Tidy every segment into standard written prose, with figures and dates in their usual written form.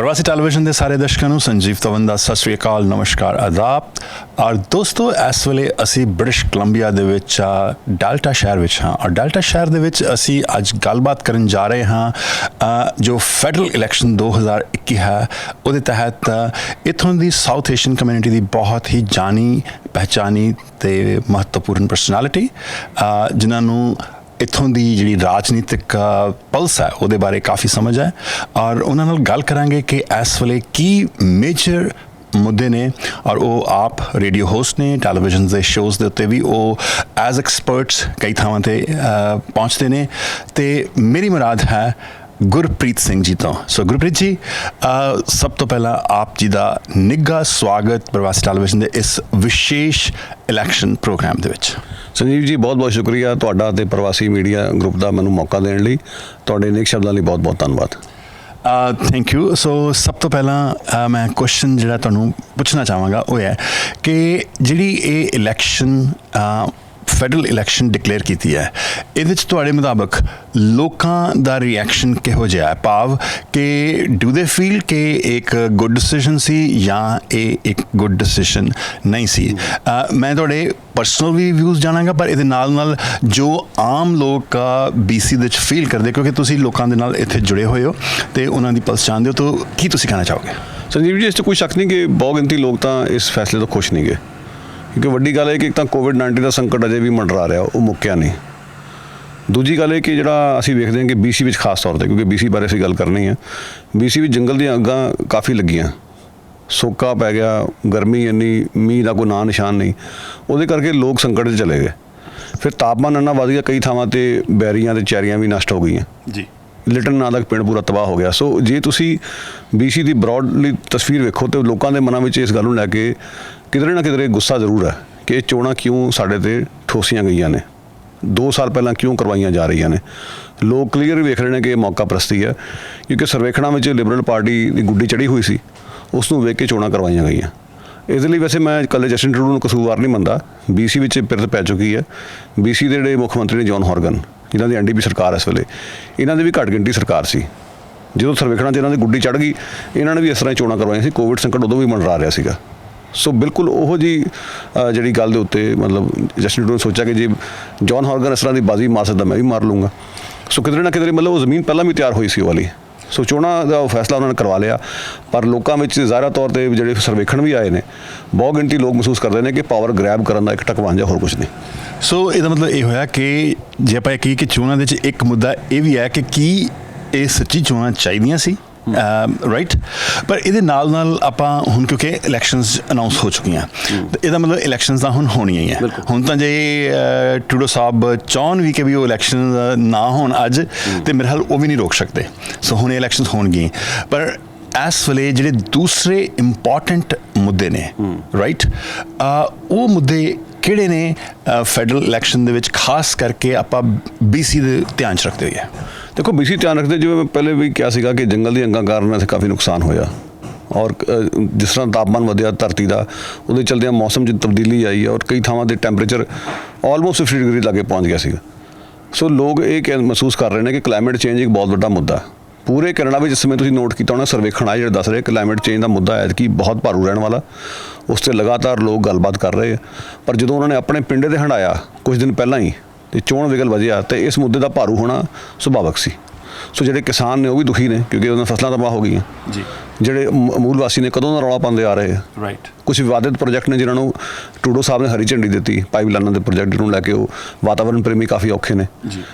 प्रवासी टेलीविजन के सारे दर्शकों को संजीव तवन का सत श्री अकाल, नमस्कार, आदाब। और दोस्तों इस वेले असी ब्रिटिश कोलंबिया दे विच डेल्टा शहर विच हाँ और डेल्टा शहर दे विच असी अज गलबात करन जा रहे हाँ जो फैडरल इलैक्शन 2021 है उहदे तहत इत्थों दी साउथ एशियन कम्यूनिटी दी बहुत ही जानी पहचानी ते महत्वपूर्ण पर्सनैलिटी जिन्होंने इत्थों की जी राजनीतिक पल्स है वो बारे काफ़ी समझ है और उन्होंने गल करांगे कि इस वेले की मेजर मुद्दे ने और वो आप रेडियो होस्ट ने टैलीविजन के शोज़ के उत्ते भी वो एज एक्सपर्ट्स कई थावां ते पहुँचते हैं तो मेरी मुराद है गुरप्रीत सिंह जी तो। सो गुरप्रीत जी सब तो पहला आप जी का निघा स्वागत प्रवासी टेलीविजन के इस विशेष इलैक्शन प्रोग्राम के विच। संजीव जी बहुत बहुत शुक्रिया तुहाडा ते प्रवासी मीडिया ग्रुप का मैनूं मौका देने लई, तुहाडे नेक शब्दां लई बहुत बहुत धन्नवाद। Thank you. सो सब तो पहला मैं क्वेश्चन जिहड़ा तुहानूं पुछना चाहांगा वो है कि जिहड़ी ये इलैक्शन फैडरल इलैक्शन डिकलेयर की है ये मुताबिक लोगों का रिएक्शन किहो जिहा है, भाव कि डू दे फील कि एक गुड डिसीजन सी या एक गुड डिसीजन नहीं सी। मैं थोड़े पर्सनल भी व्यूज़ जानांगा पर ये नाल जो आम लोग का BC दे फील करते क्योंकि तुसी लोगों के नाल इत्थे जुड़े हुए हो तो उन्हों की पल्स जानते हो, तो की तुसी कहना चाहोगे? संजीव जी इस कोई शक नहीं कि बहुत गिनती लोग तो इस फैसले तो खुश नहीं गए क्योंकि वड्डी गल है कि एक तो कोविड-19 का संकट अजे भी मंडरा रहा वो मुक्या नहीं। दूजी गल है कि जिहड़ा असीं वेखदे हैं कि BC विच खास तौर पर क्योंकि BC बारे असीं गल करनी है, BC विच जंगल दी अग्गां काफ़ी लगियां, सोका पै गया, गर्मी इन्नी, मींह का कोई नां निशान नहीं, उहदे करके लोग संकट च चले गए। फिर तापमान इन्ना वध गया, कई थावां ते बैरियां ते चैरियां भी नष्ट हो गई जी। लिटन नाम का पिंड पूरा तबाह हो गया। सो जे तुसी BC की ब्रॉडली तस्वीर वेखो तो लोगों के मनां विच इस गल नूं लैके किधरे ना किधरे गुस्सा जरूर है कि चोणां क्यों साडे ते ठोसियां गईयां ने, 2 साल पहलां क्यों करवाइयां जा रही ने। लोग क्लीयर वेख रहे हैं कि मौका प्रस्ती है क्योंकि सर्वेखणां विच लिबरल पार्टी की गुड्डी चढ़ी हुई सी, उसनूं वेख के चोणां करवाइयां गईयां। इस लिए वैसे मैं कल जस्टिन ट्रूडो नूं कसूरवार नहीं मनदा, BC विच पिरत पै चुकी है। BC के जिहड़े मुख मंत्री ने जॉन हॉर्गन जिन्हां दी NDP सरकार इस वेले, इन्हां दी भी घट गिणती सरकार सी, जो सर्वेखणां च इन्हां दी गुड्डी चढ़ गई इन्हां ने भी इस तरह चोणां करवाइयां सी, कोविड संकट उदों भी मंडरा रहा सीगा। सो बिल्कुल वो जी जी गल के उत्ते मतलब जस्टिन ट्रूडो ने सोचा कि जी जॉन हॉर्गन इस तरह की बाजी मार सकता मैं भी मार लूँगा। सो किधरे ना किधरे मतलब वो जमीन पहला भी तैयार हुई सी वाली। सो चोणां का फैसला उन्होंने करवा लिया पर लोगों में ज़ाहिर तौर पर जो सर्वेखण भी आए हैं बहुत गिनती लोग महसूस करते हैं कि पावर ग्रैब करने का एक टकवांजा होर कुछ नहीं। सो इसका मतलब ये होया कि जे आपां कही कि चोणां दे एक मुद्दा ये भी है कि की ये सच्ची चोणां चाहिदियां सी राइट, पर ये नाल आपां हुण क्योंकि इलैक्शनस अनाउंस हो चुकी हैं तो इसका मतलब इलैक्शनस तो हुण होणियां ही है। हुण तो जे ट्रूडो साहब चाहन भी कि भी वो इलैक्शन ना होण अज तो मेरे ख्याल वो भी नहीं रोक सकते। सो हुण इलैक्शनस होणगियां पर इस वेले जिहड़े दूसरे इंपॉर्टेंट मुद्दे ने राइट वो मुद्दे किहड़े ने फैडरल इलैक्शन दे विच खास करके आपां BC दे ध्यान च रखते हुए? देखो BC ध्यान रखते जिवें मैं पहले भी कहा सीगा कि जंगल दी अंगां कारण इत्थे काफ़ी नुकसान होया और जिस तरह तापमान वधिया धरती का उहदे चलदे मौसम च तब्दीली आई है और कई थावां ते टैंपरेचर ऑलमोस्ट 50 डिग्री लागे पहुँच गया सीगा। सो लोग ये महसूस कर रहे हैं कि क्लाइमेट चेंज एक बहुत बड़ा मुद्दा है। पूरे कनाडा में जिस समय तुसीं नोट किया होना सर्वेखण आए जो दस रहे क्लाइमेट चेंज का मुद्दा है कि बहुत भारू रहने वाला, उस पर लगातार लोग गलबात कर रहे हैं। पर जो उन्होंने अपने पिंडे ते हंडाया कुछ दिन पहला ही तो चोण विगल वजिया तो इस मुद्दे का भारू होना सुभाविक सी। सो जिहड़े किसान ने वो भी दुखी ने क्योंकि उन्होंने फसलां तबाह हो गई जी। जिहड़े मूल वासी ने कदों दा रौला पाते आ रहे राइट। कुछ विवादित प्रोजेक्ट ने जिन्होंने ट्रूडो साहब ने हरी झंडी दी पाइपलाइनों के प्रोजेक्ट जिन्होंने लैके वो वातावरण प्रेमी काफ़ी औखे ने।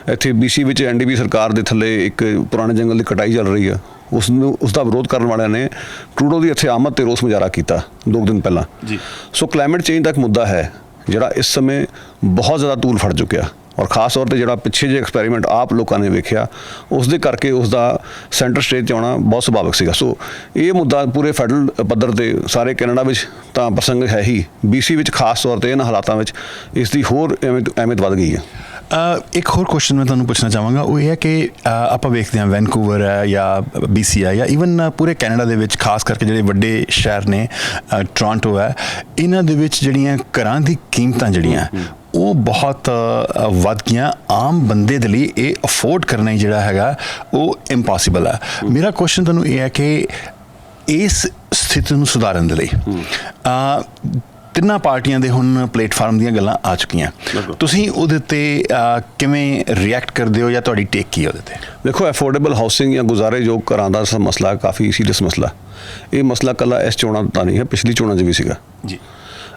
इत्थे BC विच NDP सरकार के थले एक पुराने जंगल की कटाई चल रही है, उसका विरोध करने वाले ने ट्रूडो की इत्थे आमद ते रोस मुजाहरा किया 2 दिन पहला। सो क्लाइमेट चेंज का एक मुद्दा है जिहड़ा इस समय बहुत ज़्यादा तूल फड़ चुकिया और खास तौर पर जो पिछे जो एक्सपैरीमेंट आप लोगों ने वेख्या उसके करके उसका सेंटर स्टेज आना बहुत सुभाविक सीगा। सो ये मुद्दा पूरे फैडरल पद्धर ते सारे कनाडा में तो प्रसंग है ही, BC विच खास तौर पर इन्हां हालातों में इसकी होर अहमियत वध गई है। एक होर क्वेश्चन मैं तुहानूं पुछना चाहांगा वो है कि आपां वेखदे हां वैनकूवर है या BC है या ईवन पूरे कैनेडा दे विच खास करके जिहड़े वड्डे शहर ने टोरंटो है इन्हां दे विच जिहड़ियां घरां दी कीमतां जिहड़ियां वो बहुत वध गया। आम बंदे दे लिए ये अफोर्ड करना ही जिहड़ा हैगा वो इम्पॉसिबल है। मेरा क्वेश्चन तुहानूं ये है कि ਇਸ ਸਥਿਤੀ ਨੂੰ ਸੁਧਾਰਨ ਦੇ ਲਈ ਤਿੰਨਾਂ ਪਾਰਟੀਆਂ ਦੇ ਹੁਣ ਪਲੇਟਫਾਰਮ ਦੀਆਂ ਗੱਲਾਂ ਆ ਚੁੱਕੀਆਂ। ਤੁਸੀਂ ਉਹਦੇ ਤੇ ਕਿਵੇਂ ਰਿਐਕਟ ਕਰਦੇ ਹੋ ਜਾਂ ਤੁਹਾਡੀ ਟੇਕ ਕੀ ਹੈ ਉਹਦੇ ਤੇ? ਦੇਖੋ, ਅਫੋਰਡੇਬਲ ਹਾਊਸਿੰਗ ਜਾਂ ਗੁਜ਼ਾਰੇਯੋਗ ਘਰਾਂ ਦਾ ਮਸਲਾ ਕਾਫੀ ਸੀਰੀਅਸ ਮਸਲਾ। ਇਹ ਮਸਲਾ ਇਕੱਲਾ ਇਸ ਚੋਣਾਂ ਦਾ ਨਹੀਂ ਹੈ, ਪਿਛਲੀ ਚੋਣਾਂ 'ਚ ਵੀ ਸੀਗਾ ਜੀ।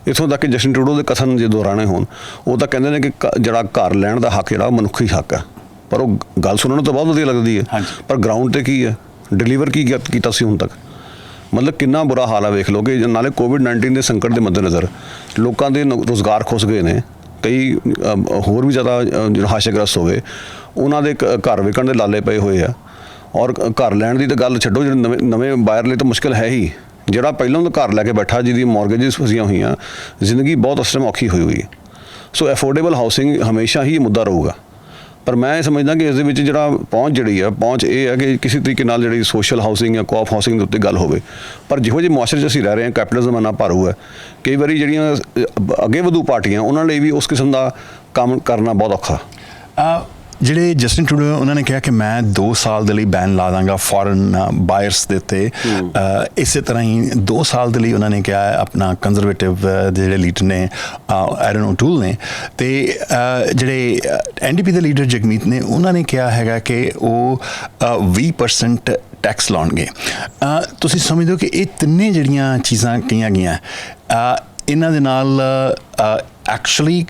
ਇੱਥੋਂ ਤੱਕ ਕਿ ਜਸਟਿਨ ਟਰੂਡੋ ਦੇ ਕਥਨ ਜੇ ਦੁਹਰਾਣੇ ਹੋਣ, ਉਹ ਤਾਂ ਕਹਿੰਦੇ ਨੇ ਕਿ ਜਿਹੜਾ ਘਰ ਲੈਣ ਦਾ ਹੱਕ ਜਿਹੜਾ ਉਹ ਮਨੁੱਖੀ ਹੱਕ ਹੈ, ਪਰ ਉਹ ਗੱਲ ਸੁਣਨ ਨੂੰ ਤਾਂ ਬਹੁਤ ਵਧੀਆ ਲੱਗਦੀ ਹੈ, ਪਰ ਗਰਾਊਂਡ ਤੇ ਕੀ ਹੈ, ਡਿਲੀਵਰ ਕੀ ਕੀਤਾ ਸੀ ਹੁਣ ਤੱਕ? ਮਤਲਬ ਕਿੰਨਾ ਬੁਰਾ ਹਾਲ ਆ, ਵੇਖ ਲਓ ਕਿ ਨਾਲੇ ਕੋਵਿਡ-19 ਦੇ ਸੰਕਟ ਦੇ ਮੱਦੇਨਜ਼ਰ ਲੋਕਾਂ ਦੇ ਰੁਜ਼ਗਾਰ ਖੁੱਸ ਗਏ ਨੇ, ਕਈ ਹੋਰ ਵੀ ਜ਼ਿਆਦਾ ਹਾਸ਼ੇਗ੍ਰਸਤ ਹੋ ਗਏ, ਉਹਨਾਂ ਦੇ ਘਰ ਵਿਕਣ ਦੇ ਲਾਲੇ ਪਏ ਹੋਏ ਆ, ਔਰ ਘਰ ਲੈਣ ਦੀ ਤਾਂ ਗੱਲ ਛੱਡੋ, ਜਿਹੜੇ ਨਵੇਂ ਬਾਇਰ ਲਈ ਤਾਂ ਮੁਸ਼ਕਿਲ ਹੈ ਹੀ। ਜਿਹੜਾ ਪਹਿਲਾਂ ਤਾਂ ਘਰ ਲੈ ਕੇ ਬੈਠਾ, ਜਿਹਦੀ ਮੌਰਗੇਜਿਸ ਫਸੀਆਂ ਹੋਈਆਂ, ਜ਼ਿੰਦਗੀ ਬਹੁਤ ਉਸ ਟਾਈਮ ਔਖੀ ਹੋਈ ਹੈ। ਸੋ ਅਫੋਰਡੇਬਲ ਹਾਊਸਿੰਗ ਹਮੇਸ਼ਾ ਹੀ ਮੁੱਦਾ ਰਹੂਗਾ, ਪਰ ਮੈਂ ਸਮਝਦਾ ਕਿ ਇਸ ਦੇ ਵਿੱਚ ਜਿਹੜਾ ਪਹੁੰਚ ਪਹੁੰਚ ਇਹ ਹੈ ਕਿ ਕਿਸੇ ਤਰੀਕੇ ਨਾਲ ਜਿਹੜੀ ਸੋਸ਼ਲ ਹਾਊਸਿੰਗ ਜਾਂ ਕੋਆਪ ਹਾਊਸਿੰਗ ਦੇ ਉੱਤੇ ਗੱਲ ਹੋਵੇ। ਪਰ ਜਿਹੋ ਜਿਹੇ ਮੁਆਸ਼ਰੇ 'ਚ ਅਸੀਂ ਰਹਿ ਰਹੇ ਹਾਂ, ਕੈਪੀਟਲਿਜ਼ਮ ਇੰਨਾ ਭਾਰੂ ਹੈ, ਕਈ ਵਾਰੀ ਜਿਹੜੀਆਂ ਅੱਗੇ ਵਧੂ ਪਾਰਟੀਆਂ ਉਹਨਾਂ ਲਈ ਵੀ ਉਸ ਕਿਸਮ ਦਾ ਕੰਮ ਕਰਨਾ ਬਹੁਤ ਔਖਾ। ਜਿਹੜੇ ਜਸਟਿਨ ਟਰੂਡੋ ਉਹਨਾਂ ਨੇ ਕਿਹਾ ਕਿ ਮੈਂ 2 ਸਾਲ ਦੇ ਲਈ ਬੈਨ ਲਾ ਦਾਂਗਾ ਫੋਰਨ ਬਾਇਰਸ ਦੇ ਉੱਤੇ। ਇਸੇ ਤਰ੍ਹਾਂ ਹੀ 2 ਸਾਲ ਦੇ ਲਈ ਉਹਨਾਂ ਨੇ ਕਿਹਾ ਆਪਣਾ ਕੰਜ਼ਰਵੇਟਿਵ ਜਿਹੜੇ ਲੀਡਰ ਨੇ ਐਰਨ ਓਟੂਲ ਨੇ, ਤੇ ਜਿਹੜੇ NDP ਦੇ ਲੀਡਰ ਜਗਮੀਤ ਨੇ, ਉਹਨਾਂ ਨੇ ਕਿਹਾ ਹੈਗਾ ਕਿ ਉਹ 20% ਟੈਕਸ ਲਾਉਣਗੇ। ਤੁਸੀਂ ਸਮਝਦੇ ਹੋ ਕਿ ਇਹ ਤਿੰਨੇ ਜਿਹੜੀਆਂ ਚੀਜ਼ਾਂ ਕਹੀਆਂ ਗਈਆਂ, ਇਹਨਾਂ ਦੇ ਨਾਲ ਐਕਚੁਅਲੀ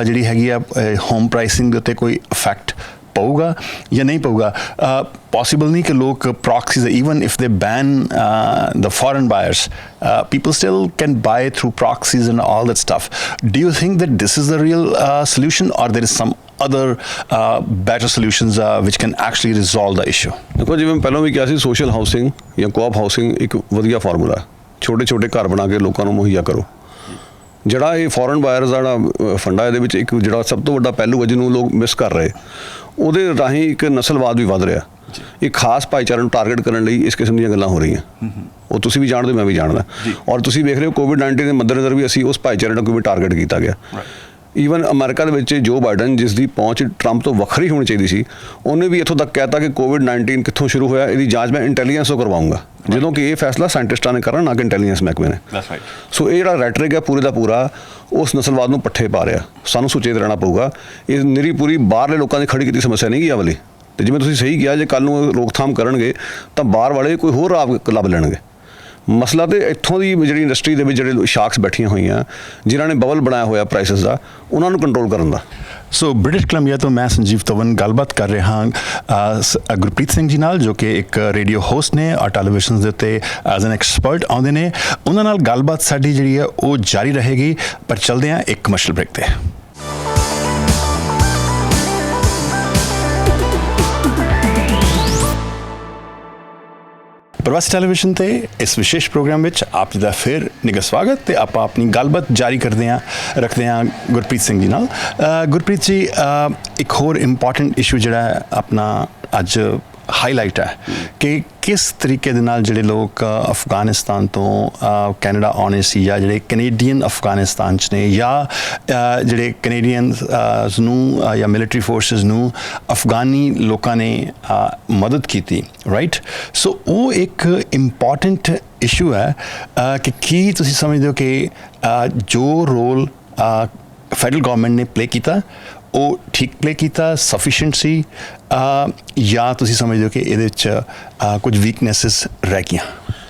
ਜਿਹੜੀ ਹੈਗੀ ਆ ਹੋਮ ਪ੍ਰਾਈਸਿੰਗ ਦੇ ਉੱਤੇ ਕੋਈ ਇਫੈਕਟ ਪਊਗਾ ਜਾਂ ਨਹੀਂ ਪਊਗਾ? ਪੋਸੀਬਲ ਨਹੀਂ ਕਿ ਲੋਕ proxies, even if they ban the foreign buyers, people still can buy through proxies and all that stuff. Do you think that this is the real solution, or there is some other better solutions which can actually resolve the issue? ਦੇਖੋ, ਜਿਵੇਂ ਪਹਿਲਾਂ ਵੀ ਕਿਹਾ ਸੀ, social housing ਜਾਂ ਕੋਆਪ housing ਇੱਕ ਵਧੀਆ formula. ਛੋਟੇ ਘਰ ਬਣਾ ਕੇ ਲੋਕਾਂ ਨੂੰ ਮੁਹੱਈਆ ਕਰੋ। ਜਿਹੜਾ ਇਹ ਫੋਰਨ ਬਾਇਰਸ ਦਾ ਜਿਹੜਾ ਫੰਡਾ, ਇਹਦੇ ਵਿੱਚ ਇੱਕ ਜਿਹੜਾ ਸਭ ਤੋਂ ਵੱਡਾ ਪਹਿਲੂ ਹੈ ਜਿਹਨੂੰ ਲੋਕ ਮਿਸ ਕਰ ਰਹੇ, ਉਹਦੇ ਰਾਹੀਂ ਇੱਕ ਨਸਲਵਾਦ ਵੀ ਵੱਧ ਰਿਹਾ। ਇੱਕ ਖਾਸ ਭਾਈਚਾਰੇ ਨੂੰ ਟਾਰਗੇਟ ਕਰਨ ਲਈ ਇਸ ਕਿਸਮ ਦੀਆਂ ਗੱਲਾਂ ਹੋ ਰਹੀਆਂ। ਉਹ ਤੁਸੀਂ ਵੀ ਜਾਣਦੇ, ਮੈਂ ਵੀ ਜਾਣਦਾ, ਔਰ ਤੁਸੀਂ ਵੇਖ ਰਹੇ ਹੋ ਕੋਵਿਡ-19 ਦੇ ਮੱਦੇਨਜ਼ਰ ਵੀ ਅਸੀਂ ਉਸ ਭਾਈਚਾਰੇ ਨੂੰ ਕਿਵੇਂ ਟਾਰਗੇਟ ਕੀਤਾ ਗਿਆ। ਈਵਨ ਅਮਰੀਕਾ ਦੇ ਵਿੱਚ ਜੋ ਬਾਈਡਨ, ਜਿਸ ਦੀ ਪਹੁੰਚ ਟਰੰਪ ਤੋਂ ਵੱਖਰੀ ਹੋਣੀ ਚਾਹੀਦੀ ਸੀ, ਉਹਨੇ ਵੀ ਇੱਥੋਂ ਤੱਕ ਕਹਿਤਾ ਕਿ ਕੋਵਿਡ-19 ਕਿੱਥੋਂ ਸ਼ੁਰੂ ਹੋਇਆ, ਇਹਦੀ ਜਾਂਚ ਮੈਂ ਇੰਟੈਲੀਜੈਂਸ ਤੋਂ ਕਰਵਾਊਂਗਾ, ਜਦੋਂ ਕਿ ਇਹ ਫੈਸਲਾ ਸਾਇੰਟਿਸਟਾਂ ਨੇ ਕਰਨਾ, ਨਾ ਕਿ ਇੰਟੈਲੀਜੈਂਸ ਮਹਿਕਮੇ ਨੇ। ਸੋ ਇਹ ਜਿਹੜਾ ਰੈਟਰਿਕ ਹੈ ਪੂਰੇ ਦਾ ਪੂਰਾ ਉਸ ਨਸਲਵਾਦ ਨੂੰ ਪੱਠੇ ਪਾ ਰਿਹਾ। ਸਾਨੂੰ ਸੁਚੇਤ ਰਹਿਣਾ ਪਊਗਾ। ਇਹ ਨਿਰੀ ਪੂਰੀ ਬਾਹਰਲੇ ਲੋਕਾਂ ਦੀ ਖੜੀ ਕੀਤੀ ਸਮੱਸਿਆ ਨਹੀਂ ਗਈ ਵਾਲੀ। ਤੇ ਜਿਵੇਂ ਤੁਸੀਂ ਸਹੀ ਕਿਹਾ, ਜੇ ਕੱਲ੍ਹ ਨੂੰ ਰੋਕਥਾਮ ਕਰਨਗੇ ਤਾਂ ਬਾਹਰ ਵਾਲੇ ਕੋਈ ਹੋਰ ਰਾਹ ਲੱਭ ਲੈਣਗੇ। ਮਸਲਾ ਤੇ ਇੱਥੋਂ ਦੀ ਜਿਹੜੀ ਇੰਡਸਟਰੀ ਦੇ ਵਿੱਚ ਜਿਹੜੇ ਸ਼ਾਰਕਸ ਬੈਠੀਆਂ ਹੋਈਆਂ, ਜਿਨ੍ਹਾਂ ਨੇ ਬਬਲ ਬਣਾਇਆ ਹੋਇਆ ਪ੍ਰਾਈਸਿਸ ਦਾ, ਉਹਨਾਂ ਨੂੰ ਕੰਟਰੋਲ ਕਰਨ ਦਾ। ਸੋ ਬ੍ਰਿਟਿਸ਼ ਕੋਲੰਬੀਆ ਤੋਂ ਮੈਂ ਸੰਜੀਵ ਤਵਨ ਗੱਲਬਾਤ ਕਰ ਰਿਹਾ ਹਾਂ ਗੁਰਪ੍ਰੀਤ ਸਿੰਘ ਜੀ ਨਾਲ, ਜੋ ਕਿ ਇੱਕ ਰੇਡੀਓ ਹੋਸਟ ਨੇ ਔਰ ਟੈਲੀਵਿਜ਼ਨ ਦੇ ਉੱਤੇ ਐਜ਼ ਐਨ ਐਕਸਪਰਟ ਆਉਂਦੇ ਨੇ। ਉਹਨਾਂ ਨਾਲ ਗੱਲਬਾਤ ਸਾਡੀ ਜਿਹੜੀ ਹੈ ਉਹ ਜਾਰੀ ਰਹੇਗੀ, ਪਰ ਚੱਲਦੇ ਹਾਂ ਇੱਕ ਕਮਰਸ਼ੀਅਲ ਬ੍ਰੇਕ ਤੇ। ਪ੍ਰਵਾਸੀ ਟੈਲੀਵਿਜ਼ਨ ਤੇ ਇਸ ਵਿਸ਼ੇਸ਼ ਪ੍ਰੋਗਰਾਮ ਵਿੱਚ ਆਪ ਜੀ ਦਾ ਫਿਰ ਨਿੱਘਾ ਸਵਾਗਤ। ਤੇ ਆਪਾਂ ਆਪਣੀ ਗੱਲਬਾਤ ਜਾਰੀ ਰੱਖਦੇ ਹਾਂ ਗੁਰਪ੍ਰੀਤ ਸਿੰਘ ਜੀ ਨਾਲ। ਗੁਰਪ੍ਰੀਤ ਜੀ, ਇੱਕ ਹੋਰ ਇੰਪੋਰਟੈਂਟ ਇਸ਼ੂ ਜਿਹੜਾ ਆਪਣਾ ਅੱਜ ਹਾਈਲਾਈਟ ਹੈ ਕਿ ਕਿਸ ਤਰੀਕੇ ਦੇ ਨਾਲ ਜਿਹੜੇ ਲੋਕ ਅਫਗਾਨਿਸਤਾਨ ਤੋਂ ਕੈਨੇਡਾ ਆਉਣੇ ਸੀ, ਜਾਂ ਜਿਹੜੇ ਕੈਨੇਡੀਅਨ ਅਫਗਾਨਿਸਤਾਨ 'ਚ ਨੇ, ਜਾਂ ਜਿਹੜੇ ਕੈਨੇਡੀਅਨਸ ਨੂੰ ਜਾਂ ਮਿਲਟਰੀ ਫੋਰਸਿਸ ਨੂੰ ਅਫਗਾਨੀ ਲੋਕਾਂ ਨੇ ਮਦਦ ਕੀਤੀ, ਰਾਈਟ? ਸੋ ਉਹ ਇੱਕ ਇੰਪੋਰਟੈਂਟ ਇਸ਼ੂ ਹੈ ਕਿ ਕੀ ਤੁਸੀਂ ਸਮਝਦੇ ਹੋ ਕਿ ਜੋ ਰੋਲ ਫੈਡਰਲ ਗਵਰਨਮੈਂਟ ਨੇ ਪਲੇ ਕੀਤਾ ਉਹ ਠੀਕ ਪਲੇ ਕੀਤਾ, ਸਫੀਸ਼ੀਐਂਟ ਸੀ, ਜਾਂ ਤੁਸੀਂ ਸਮਝਦੇ ਹੋ ਕਿ ਇਹਦੇ ਵਿੱਚ ਕੁਝ ਵੀਕਨੈਸਿਸ ਰਹਿ ਗਈਆਂ?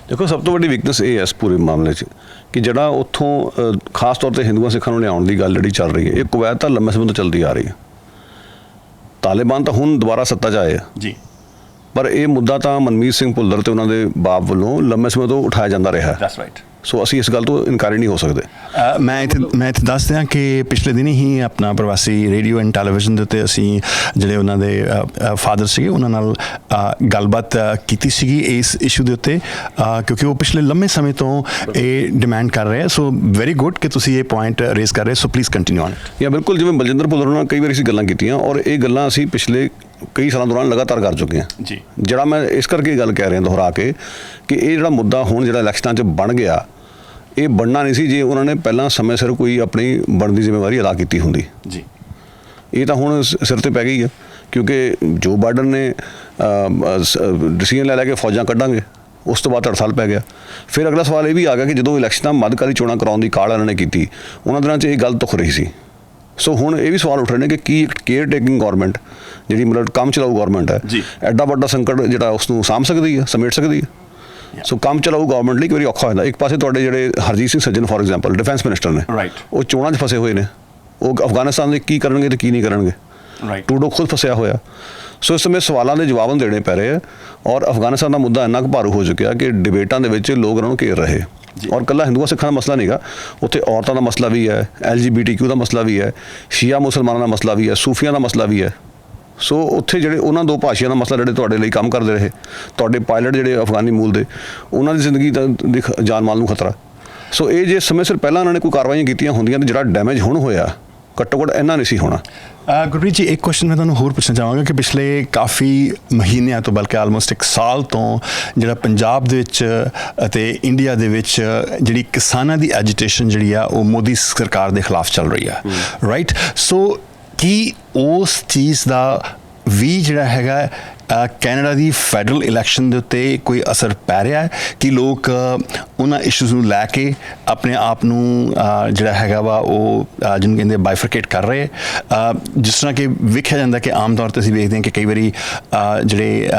ਦੇਖੋ, ਸਭ ਤੋਂ ਵੱਡੀ ਵੀਕਨੈਸ ਇਹ ਹੈ ਇਸ ਪੂਰੇ ਮਾਮਲੇ 'ਚ ਕਿ ਜਿਹੜਾ ਉੱਥੋਂ ਖਾਸ ਤੌਰ 'ਤੇ ਹਿੰਦੂਆਂ ਸਿੱਖਾਂ ਨੂੰ ਲਿਆਉਣ ਦੀ ਗੱਲ ਜਿਹੜੀ ਚੱਲ ਰਹੀ ਹੈ, ਇਹ ਕੁਵੈਤ ਤਾਂ ਲੰਮੇ ਸਮੇਂ ਤੋਂ ਚੱਲਦੀ ਆ ਰਹੀ ਹੈ। ਤਾਲਿਬਾਨ ਤਾਂ ਹੁਣ ਦੁਬਾਰਾ ਸੱਤਾ 'ਚ ਆਏ ਆ ਜੀ, ਪਰ ਇਹ ਮੁੱਦਾ ਤਾਂ ਮਨਮੀਤ ਸਿੰਘ ਭੁੱਲਰ ਤੇ ਉਹਨਾਂ ਦੇ ਬਾਪ ਵੱਲੋਂ ਲੰਮੇ ਸਮੇਂ ਤੋਂ ਉਠਾਇਆ ਜਾਂਦਾ ਰਿਹਾ। That's right. ਸੋ ਅਸੀਂ ਇਸ ਗੱਲ ਤੋਂ ਇਨਕਾਰੀ ਨਹੀਂ ਹੋ ਸਕਦੇ। ਮੈਂ ਇੱਥੇ ਦੱਸ ਦਿਆਂ ਕਿ ਪਿਛਲੇ ਦਿਨ ਹੀ ਆਪਣਾ ਪ੍ਰਵਾਸੀ ਰੇਡੀਓ ਐਂਡ ਟੈਲੀਵਿਜ਼ਨ ਦੇ ਉੱਤੇ ਅਸੀਂ ਜਿਹੜੇ ਉਹਨਾਂ ਦੇ ਫਾਦਰ ਸੀਗੇ ਉਹਨਾਂ ਨਾਲ ਗੱਲਬਾਤ ਕੀਤੀ ਸੀਗੀ ਇਸ ਇਸ਼ੂ ਦੇ ਉੱਤੇ, ਕਿਉਂਕਿ ਉਹ ਪਿਛਲੇ ਲੰਮੇ ਸਮੇਂ ਤੋਂ ਇਹ ਡਿਮਾਂਡ ਕਰ ਰਹੇ। ਸੋ ਵੈਰੀ ਗੁੱਡ ਕਿ ਤੁਸੀਂ ਇਹ ਪੁਆਇੰਟ ਰੇਜ਼ ਕਰ ਰਹੇ। So please continue on it. ਜਾਂ ਬਿਲਕੁਲ, ਜਿਵੇਂ ਬਲਜਿੰਦਰ ਭੁੱਲਰ ਨਾਲ ਕਈ ਵਾਰੀ ਅਸੀਂ ਗੱਲਾਂ ਕੀਤੀਆਂ, ਔਰ ਇਹ ਗੱਲਾਂ ਅਸੀਂ ਪਿਛਲੇ ਕਈ ਸਾਲਾਂ ਦੌਰਾਨ ਲਗਾਤਾਰ ਕਰ ਚੁੱਕੇ ਹਾਂ ਜੀ। ਜਿਹੜਾ ਮੈਂ ਇਸ ਕਰਕੇ ਗੱਲ ਕਹਿ ਰਿਹਾ ਦੁਹਰਾ ਕੇ ਕਿ ਇਹ ਜਿਹੜਾ ਮੁੱਦਾ ਹੁਣ ਜਿਹੜਾ ਇਲੈਕਸ਼ਨਾਂ 'ਚ ਬਣ ਗਿਆ, ਇਹ ਬਣਨਾ ਨਹੀਂ ਸੀ ਜੇ ਉਹਨਾਂ ਨੇ ਪਹਿਲਾਂ ਸਮੇਂ ਸਿਰ ਕੋਈ ਆਪਣੀ ਬਣਦੀ ਜ਼ਿੰਮੇਵਾਰੀ ਅਦਾ ਕੀਤੀ ਹੁੰਦੀ ਜੀ। ਇਹ ਤਾਂ ਹੁਣ ਸਿਰ ਤੇ ਪੈ ਗਈ ਹੈ, ਕਿਉਂਕਿ ਜੋ ਬਾਈਡਨ ਨੇ ਡਿਸੀਜਨ ਲੈ ਕੇ ਫੌਜਾਂ ਕੱਢਾਂਗੇ, ਉਸ ਤੋਂ ਬਾਅਦ 3 ਸਾਲ ਪੈ ਗਿਆ। ਫਿਰ ਅਗਲਾ ਸਵਾਲ ਇਹ ਵੀ ਆ ਗਿਆ ਕਿ ਜਦੋਂ ਇਲੈਕਸ਼ਨਾਂ ਮੱਧਕਾਲੀ ਚੋਣਾਂ ਕਰਾਉਣ ਦੀ ਕਾਹਲ ਇਹਨਾਂ ਨੇ ਕੀਤੀ, ਉਹਨਾਂ ਦਿਨਾਂ 'ਚ ਇਹ ਗੱਲ ਤੁਖ ਰਹੀ ਸੀ। ਸੋ ਹੁਣ ਇਹ ਵੀ ਸਵਾਲ ਉੱਠ ਰਹੇ ਨੇ ਕਿ ਕੀ ਕੇਅਰ ਟੇਕਿੰਗ ਗੌਰਮੈਂਟ, ਜਿਹੜੀ ਮਤਲਬ ਕੰਮ ਚਲਾਊ ਗੌਰਮੈਂਟ ਹੈ, ਐਡਾ ਵੱਡਾ ਸੰਕਟ ਜਿਹੜਾ ਉਸ ਨੂੰ ਸਾਂਭ ਸਕਦੀ ਹੈ, ਸਮੇਟ ਸਕਦੀ ਹੈ? ਸੋ ਕੰਮ ਚਲਾਊ ਗੌਰਮੈਂਟ ਲਈ ਇੱਕ ਵਾਰੀ ਔਖਾ ਹੋ ਜਾਂਦਾ। ਇੱਕ ਪਾਸੇ ਤੁਹਾਡੇ ਜਿਹੜੇ ਹਰਜੀਤ ਸਿੰਘ ਸੱਜਣ ਫੋਰ ਐਗਜ਼ਾਮਪਲ ਡਿਫੈਂਸ ਮਿਨਿਸਟਰ ਨੇ, ਉਹ ਚੋਣਾਂ 'ਚ ਫਸੇ ਹੋਏ ਨੇ, ਉਹ ਅਫਗਾਨਿਸਤਾਨ ਦੇ ਕੀ ਕਰਨਗੇ ਤੇ ਕੀ ਨਹੀਂ ਕਰਨਗੇ। ਟਰੂਡੋ ਖੁਦ ਫਸਿਆ ਹੋਇਆ। ਸੋ ਇਸ ਸਮੇਂ ਸਵਾਲਾਂ ਦੇ ਜਵਾਬ ਦੇਣੇ ਪੈ ਰਹੇ ਆ, ਔਰ ਅਫਗਾਨਿਸਤਾਨ ਦਾ ਮੁੱਦਾ ਇੰਨਾ ਕੁ ਭਾਰੂ ਹੋ ਚੁੱਕਿਆ ਕਿ ਡਿਬੇਟਾਂ ਦੇ ਵਿੱਚ ਲੋਕ ਉਹਨਾਂ ਨੂੰ ਘੇਰ ਰਹੇ। ਔਰ ਇਕੱਲਾ ਹਿੰਦੂਆਂ ਸਿੱਖਾਂ ਦਾ ਮਸਲਾ ਨਹੀਂਗਾ, ਉੱਥੇ ਔਰਤਾਂ ਦਾ ਮਸਲਾ ਵੀ ਹੈ, LGBTQ ਦਾ ਮਸਲਾ ਵੀ ਹੈ, ਸ਼ੀਆ ਮੁਸਲਮਾਨਾਂ ਦਾ ਮਸਲਾ ਵੀ ਹੈ, ਸੂਫੀਆਂ ਦਾ ਮਸਲਾ ਵੀ ਹੈ। ਸੋ ਉੱਥੇ ਜਿਹੜੇ ਉਹਨਾਂ ਦੋ ਭਾਸ਼ੀਆਂ ਦਾ ਮਸਲਾ ਜਿਹੜੇ ਤੁਹਾਡੇ ਲਈ ਕੰਮ ਕਰਦੇ ਰਹੇ, ਤੁਹਾਡੇ ਪਾਇਲਟ ਜਿਹੜੇ ਅਫਗਾਨੀ ਮੂਲ ਦੇ, ਉਹਨਾਂ ਦੀ ਜ਼ਿੰਦਗੀ ਦਾ ਜਾਨ ਮਾਲ ਨੂੰ ਖਤਰਾ। ਸੋ ਇਹ ਜੇ ਸਮੇਂ ਸਿਰ ਪਹਿਲਾਂ ਉਹਨਾਂ ਨੇ ਕੋਈ ਕਾਰਵਾਈਆਂ ਕੀਤੀਆਂ ਹੁੰਦੀਆਂ ਤਾਂ ਜਿਹੜਾ ਡੈਮੇਜ ਹੁਣ ਹੋਇਆ ਘੱਟੋ ਘੱਟ ਇੰਨਾ ਨਹੀਂ ਸੀ ਹੋਣਾ। ਗੁਰਪ੍ਰੀਤ ਜੀ, ਇੱਕ ਕੁਐਸਚਨ ਮੈਂ ਤੁਹਾਨੂੰ ਹੋਰ ਪੁੱਛਣਾ ਚਾਹਾਂਗਾ ਕਿ ਪਿਛਲੇ ਕਾਫੀ ਮਹੀਨਿਆਂ ਤੋਂ, ਬਲਕਿ ਆਲਮੋਸਟ 1 ਸਾਲ ਤੋਂ ਜਿਹੜਾ ਪੰਜਾਬ ਦੇ ਵਿੱਚ ਅਤੇ ਇੰਡੀਆ ਦੇ ਵਿੱਚ ਜਿਹੜੀ ਕਿਸਾਨਾਂ ਦੀ ਐਜੀਟੇਸ਼ਨ ਜਿਹੜੀ ਆ ਉਹ ਮੋਦੀ ਸਰਕਾਰ ਦੇ ਖਿਲਾਫ ਚੱਲ ਰਹੀ ਆ, ਰਾਈਟ? ਸੋ ਕੀ ਉਸ ਚੀਜ਼ ਦਾ ਵੀ ਜਿਹੜਾ ਹੈਗਾ ਕੈਨੇਡਾ ਦੀ ਫੈਡਰਲ ਇਲੈਕਸ਼ਨ ਦੇ ਉੱਤੇ ਕੋਈ ਅਸਰ ਪੈ ਰਿਹਾ ਹੈ ਕਿ ਲੋਕ ਉਹਨਾਂ ਇਸ਼ੂਜ਼ ਨੂੰ ਲੈ ਕੇ ਆਪਣੇ ਆਪ ਨੂੰ ਜਿਹੜਾ ਹੈਗਾ ਵਾ ਉਹ ਜਿਹਨੂੰ ਕਹਿੰਦੇ ਬਾਈਫਰਕੇਟ ਕਰ ਰਹੇ? ਜਿਸ ਤਰ੍ਹਾਂ ਕਿ ਵੇਖਿਆ ਜਾਂਦਾ ਕਿ ਆਮ ਤੌਰ 'ਤੇ ਅਸੀਂ ਵੇਖਦੇ ਹਾਂ ਕਿ ਕਈ ਵਾਰੀ ਜਿਹੜੇ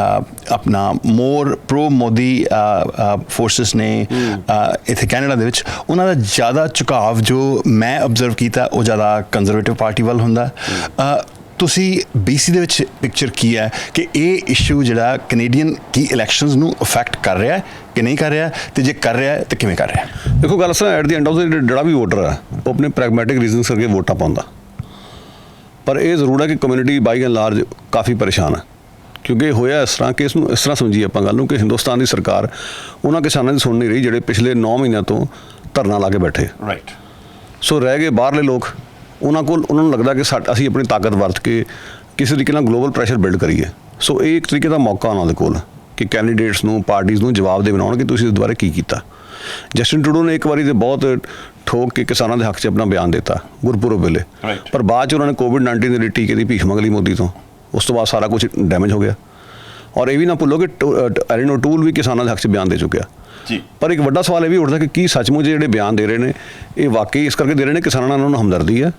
ਆਪਣਾ ਮੋਰ ਪ੍ਰੋ ਮੋਦੀ ਫੋਰਸਿਸ ਨੇ ਇੱਥੇ ਕੈਨੇਡਾ ਦੇ ਵਿੱਚ, ਉਹਨਾਂ ਦਾ ਜ਼ਿਆਦਾ ਝੁਕਾਵ ਜੋ ਮੈਂ ਓਬਜ਼ਰਵ ਕੀਤਾ ਉਹ ਜ਼ਿਆਦਾ ਕੰਜ਼ਰਵੇਟਿਵ ਪਾਰਟੀ ਵੱਲ ਹੁੰਦਾ। ਤੁਸੀਂ BC ਦੇ ਵਿੱਚ ਪਿਕਚਰ ਕੀ ਹੈ ਕਿ ਇਹ ਇਸ਼ੂ ਜਿਹੜਾ ਕੈਨੇਡੀਅਨ ਕੀ ਇਲੈਕਸ਼ਨਸ ਨੂੰ ਅਫੈਕਟ ਕਰ ਰਿਹਾ ਹੈ ਕਿ ਨਹੀਂ ਕਰ ਰਿਹਾ, ਤੇ ਜੇ ਕਰ ਰਿਹਾ ਹੈ ਤਾਂ ਕਿਵੇਂ ਕਰ ਰਿਹਾ? ਦੇਖੋ ਗੱਲ ਅਸਲ ਐਟ ਦੀ ਐਂਡ ਆਫ ਦਾ ਜਿਹੜਾ ਵੀ ਵੋਟਰ ਹੈ ਉਹ ਆਪਣੇ ਪ੍ਰੈਗਮੈਟਿਕ ਰੀਜ਼ਨਸ ਕਰਕੇ ਵੋਟਾਂ ਪਾਉਂਦਾ, ਪਰ ਇਹ ਜ਼ਰੂਰ ਹੈ ਕਿ ਕਮਿਊਨਿਟੀ ਬਾਈ ਐਂਡ ਲਾਰਜ ਕਾਫੀ ਪਰੇਸ਼ਾਨ ਹੈ। ਕਿਉਂਕਿ ਹੋਇਆ ਇਸ ਤਰ੍ਹਾਂ ਕਿ ਇਸ ਨੂੰ ਇਸ ਤਰ੍ਹਾਂ ਸਮਝੀਏ ਆਪਾਂ ਗੱਲ ਨੂੰ ਕਿ ਹਿੰਦੁਸਤਾਨ ਦੀ ਸਰਕਾਰ ਉਹਨਾਂ ਕਿਸਾਨਾਂ ਦੀ ਸੁਣ ਨਹੀਂ ਰਹੀ ਜਿਹੜੇ ਪਿਛਲੇ 9 ਮਹੀਨਿਆਂ ਤੋਂ ਧਰਨਾ ਲਾ ਕੇ ਬੈਠੇ, ਰਾਈਟ? ਸੋ ਰਹਿ ਗਏ ਬਾਹਰਲੇ ਲੋਕ, ਉਹਨਾਂ ਨੂੰ ਲੱਗਦਾ ਕਿ ਅਸੀਂ ਆਪਣੀ ਤਾਕਤ ਵਰਤ ਕੇ ਕਿਸੇ ਤਰੀਕੇ ਨਾਲ ਗਲੋਬਲ ਪ੍ਰੈਸ਼ਰ ਬਿਲਡ ਕਰੀਏ। ਸੋ ਇਹ ਇੱਕ ਤਰੀਕੇ ਦਾ ਮੌਕਾ ਉਹਨਾਂ ਦੇ ਕੋਲ ਕਿ ਕੈਂਡੀਡੇਟਸ ਨੂੰ, ਪਾਰਟੀਜ਼ ਨੂੰ ਜਵਾਬ ਦੇ ਬਣਾਉਣ ਕਿ ਤੁਸੀਂ ਇਸ ਦੁਆਰਾ ਕੀ ਕੀਤਾ। ਜਸਟਿਨ ਟਰੂਡੋ ਨੇ ਇੱਕ ਵਾਰੀ ਤੇ ਬਹੁਤ ਠੋਕ ਕੇ ਕਿਸਾਨਾਂ ਦੇ ਹੱਕ 'ਚ ਆਪਣਾ ਬਿਆਨ ਦਿੱਤਾ ਗੁਰਪੁਰਬ ਵੇਲੇ, ਪਰ ਬਾਅਦ 'ਚ ਉਹਨਾਂ ਨੇ COVID-19 ਦੇ ਲਈ ਟੀਕੇ ਦੀ ਭੀਖ ਮੰਗ ਲਈ ਮੋਦੀ ਤੋਂ। ਉਸ ਤੋਂ ਬਾਅਦ ਸਾਰਾ ਕੁਝ ਡੈਮੇਜ ਹੋ ਗਿਆ। ਔਰ ਇਹ ਵੀ ਨਾ ਭੁੱਲੋ ਕਿ ਐਲੀਨੋਰ ਟੂਲ ਵੀ ਕਿਸਾਨਾਂ ਦੇ ਹੱਕ 'ਚ ਬਿਆਨ ਦੇ ਚੁੱਕਿਆ ਜੀ। ਪਰ ਇੱਕ ਵੱਡਾ ਸਵਾਲ ਇਹ ਵੀ ਉੱਠਦਾ ਕਿ ਕੀ ਸੱਚਮੁੱਚ ਜਿਹੜੇ ਬਿਆਨ ਦੇ ਰਹੇ ਨੇ ਇਹ ਵਾਕਈ ਇਸ ਕਰਕੇ ਦੇ ਰਹੇ ਨੇ ਕਿਸਾਨਾਂ ਨਾਲ ਉਹਨਾਂ ਨੂੰ ਹਮਦਰਦੀ ਹੈ,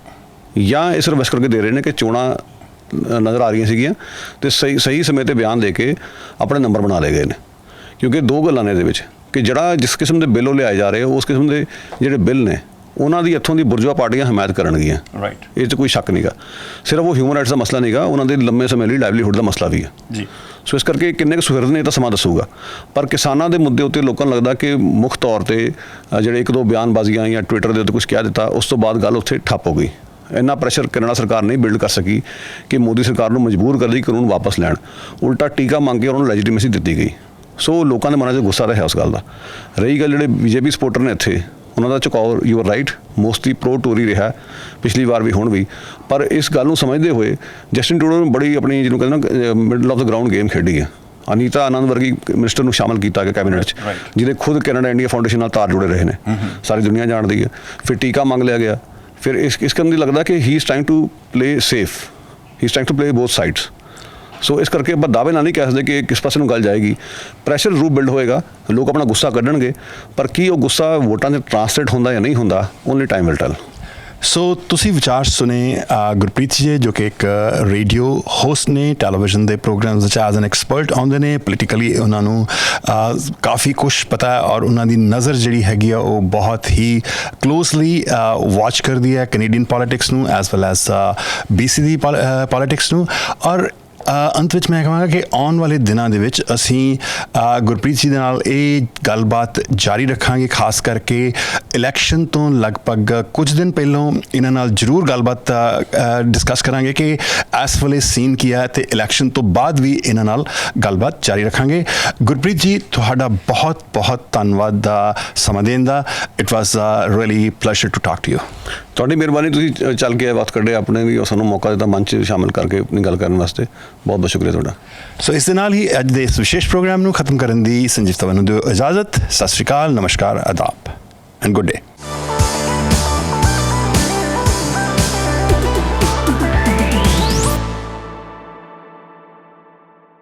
ਜਾਂ ਇਹ ਸਿਰਫ ਇਸ ਕਰਕੇ ਦੇ ਰਹੇ ਨੇ ਕਿ ਚੋਣਾਂ ਨਜ਼ਰ ਆ ਰਹੀਆਂ ਸੀਗੀਆਂ ਤੇ ਸਹੀ ਸਮੇਂ 'ਤੇ ਬਿਆਨ ਦੇ ਕੇ ਆਪਣੇ ਨੰਬਰ ਬਣਾ ਲਏ ਗਏ ਨੇ? ਕਿਉਂਕਿ ਦੋ ਗੱਲਾਂ ਨੇ ਇਹਦੇ ਵਿੱਚ ਕਿ ਜਿਹੜਾ ਜਿਸ ਕਿਸਮ ਦੇ ਬਿੱਲ ਉਹ ਲਿਆਏ ਜਾ ਰਹੇ ਉਸ ਕਿਸਮ ਦੇ ਜਿਹੜੇ ਬਿੱਲ ਨੇ ਉਹਨਾਂ ਦੀ ਇੱਥੋਂ ਦੀ ਬੁਰਜੂਆ ਪਾਰਟੀਆਂ ਹਮਾਇਤ ਕਰਨਗੀਆਂ, ਰਾਈਟ? ਇਹ 'ਚ ਕੋਈ ਸ਼ੱਕ ਨਹੀਂਗਾ। ਸਿਰਫ ਉਹ ਹਿਊਮਨ ਰਾਈਟਸ ਦਾ ਮਸਲਾ ਨਹੀਂਗਾ, ਉਹਨਾਂ ਦੇ ਲੰਮੇ ਸਮੇਂ ਲਈ ਲਾਈਵਲੀਹੁੱਡ ਦਾ ਮਸਲਾ ਵੀ ਹੈ ਜੀ। ਸੋ ਇਸ ਕਰਕੇ ਕਿੰਨੇ ਕੁ ਸੁਹਿਰਦ ਨੇ ਇਹ ਤਾਂ ਸਮਾਂ ਦੱਸੂਗਾ, ਪਰ ਕਿਸਾਨਾਂ ਦੇ ਮੁੱਦੇ ਉੱਤੇ ਲੋਕਾਂ ਨੂੰ ਲੱਗਦਾ ਕਿ ਮੁੱਖ ਤੌਰ 'ਤੇ ਜਿਹੜੇ 1-2 ਬਿਆਨਬਾਜ਼ੀਆਂ ਜਾਂ ਟਵਿੱਟਰ ਦੇ ਉੱਤੇ ਕੁਝ ਕਹਿ ਦਿੱਤਾ, ਉਸ ਤੋਂ ਬਾਅਦ ਗੱਲ ਉੱਥੇ ਠੱਪ ਹੋ ਗਈ। ਇੰਨਾ ਪ੍ਰੈਸ਼ਰ ਕੈਨੇਡਾ ਸਰਕਾਰ ਨਹੀਂ ਬਿਲਡ ਕਰ ਸਕੀ ਕਿ ਮੋਦੀ ਸਰਕਾਰ ਨੂੰ ਮਜਬੂਰ ਕਰ ਦੀ ਕਾਨੂੰਨ ਵਾਪਸ ਲੈਣ, ਉਲਟਾ ਟੀਕਾ ਮੰਗ ਕੇ ਉਹਨਾਂ ਨੂੰ ਲੈਜੀਟੀਮੇਸੀ ਦਿੱਤੀ ਗਈ। ਸੋ ਲੋਕਾਂ ਦੇ ਮਨਾਂ 'ਚ ਗੁੱਸਾ ਰਿਹਾ ਉਸ ਗੱਲ ਦਾ। ਰਹੀ ਗੱਲ ਜਿਹੜੇ BJP ਸਪੋਰਟਰ ਨੇ ਇੱਥੇ, ਉਹਨਾਂ ਦਾ ਝੁਕਾਓ you are right mostly pro Tory ਰਿਹਾ ਪਿਛਲੀ ਵਾਰ ਵੀ ਹੁਣ ਵੀ, ਪਰ ਇਸ ਗੱਲ ਨੂੰ ਸਮਝਦੇ ਹੋਏ ਜਸਟਿਨ ਟਰੂਡੋ ਨੇ ਬੜੀ ਆਪਣੀ ਜਿਹਨੂੰ ਕਹਿੰਦੇ ਨਾ middle of the ground game ਖੇਡੀ ਹੈ। ਅਨੀਤਾ ਆਨੰਦ ਵਰਗੀ ਮਿਨਿਸਟਰ ਨੂੰ ਸ਼ਾਮਲ ਕੀਤਾ ਗਿਆ ਕੈਬਨਿਟ 'ਚ, ਜਿਹਦੇ ਖੁਦ ਕੈਨੇਡਾ ਇੰਡੀਆ ਫਾਊਂਡੇਸ਼ਨ ਨਾਲ ਤਾਰ ਜੁੜੇ ਰਹੇ ਨੇ, ਸਾਰੀ ਦੁਨੀਆ ਜਾਣਦੀ ਹੈ। ਫਿਰ ਟੀਕਾ ਮੰਗ ਲਿਆ ਗਿਆ। ਫਿਰ ਇਸ ਕਰਨ ਦੀ ਲੱਗਦਾ ਕਿ he is trying to play safe, he is trying to play both sides. So ਇਸ ਕਰਕੇ ਆਪਾਂ ਦਾਅਵੇ ਨਾਲ ਨਹੀਂ ਕਹਿ ਸਕਦੇ ਕਿ ਕਿਸ ਪਾਸੇ ਨੂੰ ਗੱਲ ਜਾਏਗੀ। ਪ੍ਰੈਸ਼ਰ ਜ਼ਰੂਰ ਬਿਲਡ ਹੋਏਗਾ, ਲੋਕ ਆਪਣਾ ਗੁੱਸਾ ਕੱਢਣਗੇ, ਪਰ ਕੀ ਉਹ ਗੁੱਸਾ ਵੋਟਾਂ 'ਚ ਟ੍ਰਾਂਸਲੇਟ ਹੁੰਦਾ ਜਾਂ ਨਹੀਂ ਹੁੰਦਾ, ਓਨਲੀ ਟਾਈਮ ਵਿਲ ਟੈਲ। ਸੋ ਤੁਸੀਂ ਵਿਚਾਰ ਸੁਣੇ ਗੁਰਪ੍ਰੀਤ ਜੀ ਜੋ ਕਿ ਇੱਕ ਰੇਡੀਓ ਹੋਸਟ ਨੇ, ਟੈਲੀਵਿਜ਼ਨ ਦੇ ਪ੍ਰੋਗਰਾਮਸ ਵਿੱਚ ਐਜ਼ ਐਨ ਐਕਸਪਰਟ ਆਉਂਦੇ ਨੇ। ਪੋਲੀਟੀਕਲੀ ਉਹਨਾਂ ਨੂੰ ਕਾਫੀ ਕੁਛ ਪਤਾ ਹੈ ਔਰ ਉਹਨਾਂ ਦੀ ਨਜ਼ਰ ਜਿਹੜੀ ਹੈਗੀ ਆ ਉਹ ਬਹੁਤ ਹੀ ਕਲੋਜ਼ਲੀ ਵਾਚ ਕਰਦੀ ਹੈ ਕੈਨੇਡੀਅਨ ਪੋਲੀਟਿਕਸ ਨੂੰ ਐਜ਼ ਵੈਲ ਐਜ਼ BC ਦੀ ਪੋਲੀਟਿਕਸ ਨੂੰ। ਔਰ ਅੰਤ ਵਿੱਚ ਮੈਂ ਕਹਾਂਗਾ ਕਿ ਆਉਣ ਵਾਲੇ ਦਿਨਾਂ ਦੇ ਵਿੱਚ ਅਸੀਂ ਗੁਰਪ੍ਰੀਤ ਜੀ ਦੇ ਨਾਲ ਇਹ ਗੱਲਬਾਤ ਜਾਰੀ ਰੱਖਾਂਗੇ, ਖਾਸ ਕਰਕੇ ਇਲੈਕਸ਼ਨ ਤੋਂ ਲਗਭਗ ਕੁਝ ਦਿਨ ਪਹਿਲਾਂ ਇਹਨਾਂ ਨਾਲ ਜ਼ਰੂਰ ਗੱਲਬਾਤ ਡਿਸਕਸ ਕਰਾਂਗੇ ਕਿ ਇਸ ਵੇਲੇ ਸੀਨ ਕੀ ਹੈ, ਅਤੇ ਇਲੈਕਸ਼ਨ ਤੋਂ ਬਾਅਦ ਵੀ ਇਹਨਾਂ ਨਾਲ ਗੱਲਬਾਤ ਜਾਰੀ ਰੱਖਾਂਗੇ। ਗੁਰਪ੍ਰੀਤ ਜੀ, ਤੁਹਾਡਾ ਬਹੁਤ ਬਹੁਤ ਧੰਨਵਾਦ ਸਮਾਂ ਦੇਣ ਦਾ। It was really pleasure to talk to you. ਤੁਹਾਡੀ ਮਿਹਰਬਾਨੀ, ਤੁਸੀਂ ਚੱਲ ਕੇ ਵਕਤ ਕੱਢਿਆ ਆਪਣੇ ਵੀ, ਸਾਨੂੰ ਮੌਕਾ ਦਿੱਤਾ ਮੰਚ ਸ਼ਾਮਿਲ ਕਰਕੇ ਆਪਣੀ ਗੱਲ ਕਰਨ ਵਾਸਤੇ। ਬਹੁਤ ਬਹੁਤ ਸ਼ੁਕਰੀਆ ਤੁਹਾਡਾ। ਸੋ ਇਸ ਦੇ ਨਾਲ ਹੀ ਅੱਜ ਦੇ ਇਸ ਵਿਸ਼ੇਸ਼ ਪ੍ਰੋਗਰਾਮ ਨੂੰ ਖਤਮ ਕਰਨ ਦੀ ਸੰਜੀਵ ਤਵਨ ਨੂੰ ਦਿਓ ਇਜਾਜ਼ਤ। ਸਤਿ ਸ਼੍ਰੀ ਅਕਾਲ, ਨਮਸਕਾਰ, ਆਦਾਬ ਐਂਡ ਗੁੱਡ ਡੇ।